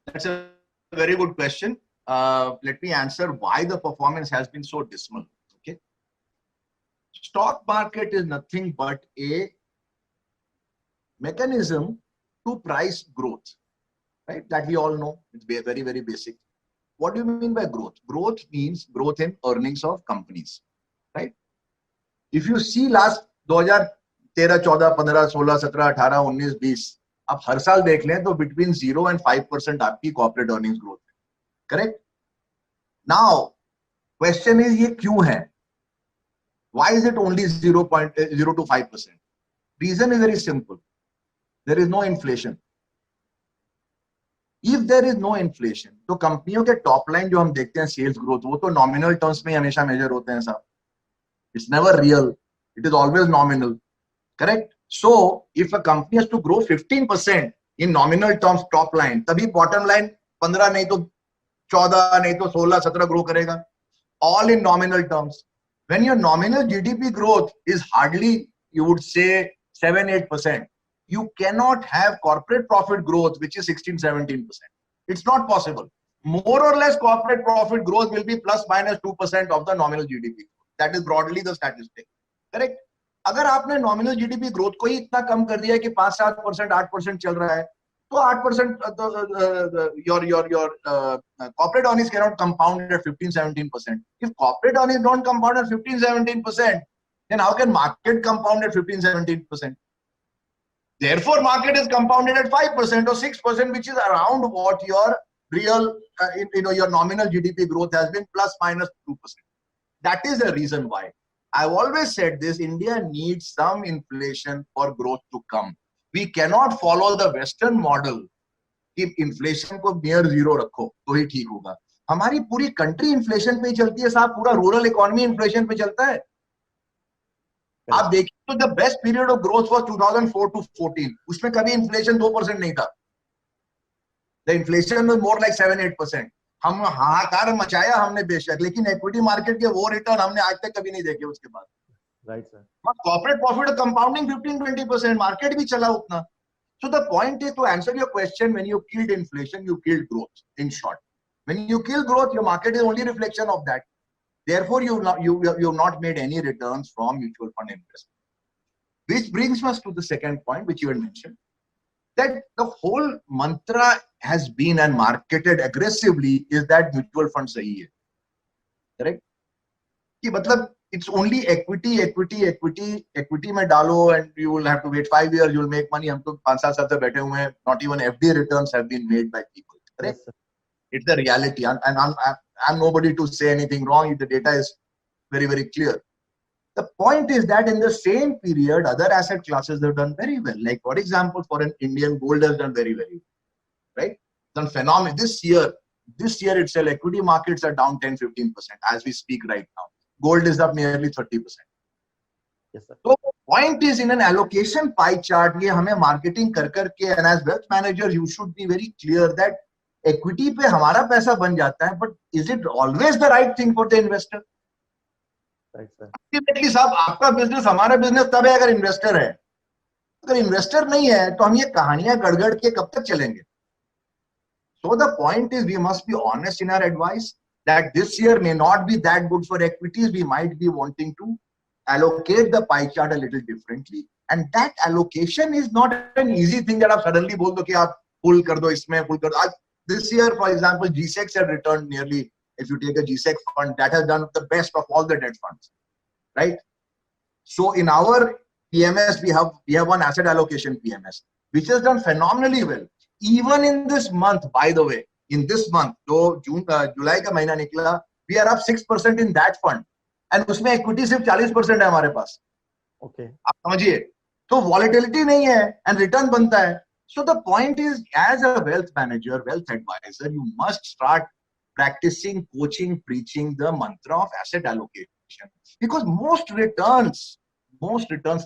That's a very good question. Let me answer why the performance has been so dismal. Okay, stock market is nothing but a mechanism to price growth, right? That we all know. It's very, very basic. What do you mean by growth? Growth means growth in earnings of companies, right? If you see last 2013, 14, 15, 16, 17, 18, 19, 20, आप हर साल देख लें तो between 0 and 5% आपकी corporate earnings growth है, correct? Now, question is ये क्यों है? Why is it only 0.0 to 5%? Reason is very simple. There is no inflation. If there is no inflation, तो कंपनियों के टॉप लाइन जो हम देखते हैं सेल्स ग्रोथ, वो तो नॉमिनल टर्म्स में हमेशा मेजर होते हैं साहब. It's never real. It is always nominal. Correct? So, if a company has to grow 15% in nominal terms top line, तभी bottom line 15 नहीं तो 14 नहीं तो 16, 17 grow करेगा. All in nominal terms. When your nominal GDP growth is hardly, you would say 7, 8%, you cannot have corporate profit growth which is 16, 17%. It's not possible. More or less corporate profit growth will be plus minus 2% of the nominal GDP. That is broadly the statistic. Correct? अगर आपने nominal GDP growth को ही इतना कम कर दिया कि 5-7%, 8% चल रहा है, तो 8% your corporate earnings cannot compound at 15-17%. If corporate earnings don't compound at 15-17%, then how can market compound at 15-17%? Therefore, market is compounded at 5% or 6%, which is around what your real, your nominal GDP growth has been, plus minus 2%. That is the reason why. I've always said this, India needs some inflation for growth to come. We cannot follow the Western model कि inflation को near zero रखो तो ही ठीक होगा. हमारी पूरी country inflation पे ही चलती है साहब, पूरा rural economy inflation पे चलता है. आप देखिए तो the best period of growth was 2004 to 14. उसमें कभी inflation 2% नहीं था. The inflation was more like 7-8%. हम हाहाकार मचाया हमने बेशक, लेकिन इक्विटी मार्केट के वो रिटर्न हमने आज तक कभी नहीं देखे उसके बाद. Right sir. Corporate profit compounding 15-20%, market भी चला उतना. So the point is, to answer your question, when you killed inflation, you killed growth. In short, when you kill growth, your market is only reflection of that. Therefore, you've not made any returns from mutual fund investment. Which brings us to the second point, which you had mentioned, that the whole mantra has been and marketed aggressively is that mutual fund sahi hai. Correct? कि मतलब it's only equity में डालो and you will have to wait 5 years, you will make money. हम तो 5-7 साल से बैठे हुए हैं. Not even FD returns have been made by people. Correct? Yes, it's the reality, and I'm nobody to say anything wrong. The data is very, very clear. The point is that in the same period, other asset classes have done very well. Like, for example, for an Indian, gold has done very, very well, right? Done phenomenal. This year itself, equity markets are down 10-15% as we speak right now. Gold is up nearly 30%. Yes, sir. So the point is, in an allocation pie chart, ये हमें marketing कर के, and as wealth manager, you should be very clear that equity पे हमारा पैसा बन जाता है, but is it always the right thing for the investor? Ultimately साहब, आपका बिजनेस हमारा बिजनेस तब है अगर इन्वेस्टर है. अगर इन्वेस्टर नहीं है तो हम ये कहानियां गड़गड़ के कब तक चलेंगे? So the point is, we must be honest in our advice that this year may not be that good for equities. We might be wanting to allocate the pie chart a little differently, and that allocation is not an easy thing that आप suddenly बोल दो कि आप pull कर दो इसमें, pull कर दो. This year, for example, G-Secs have returned nearly. If you take a G-Sec fund, that has done the best of all the debt funds, right? So in our PMS, we have one asset allocation PMS, which has done phenomenally well. Even in this month, by the way, in this month, जो जुलाई का महीना निकला, we are up 6% in that fund, and उसमें equity सिर्फ 40% है हमारे पास. Okay. आप समझिए, तो volatility नहीं है and return बनता है. So the point is, as a wealth manager, wealth advisor, you must start practicing, coaching, preaching the mantra of asset allocation, because most returns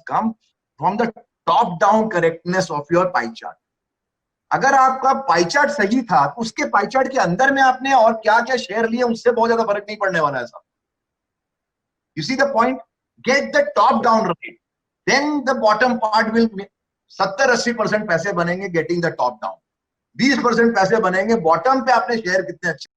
come from the top down correctness of your pie chart. अगर आपका pie chart सही था तो उसके pie chart के अंदर में आपने और क्या क्या शेयर लिए उससे बहुत ज्यादा फर्क नहीं पड़ने वाला है साहब. You see the point? Get the top down right, then the bottom part will 70-80% पैसे बनेंगे getting the top down. 20% पैसे बनेंगे, बॉटम पे आपने शेयर कितने अच्छे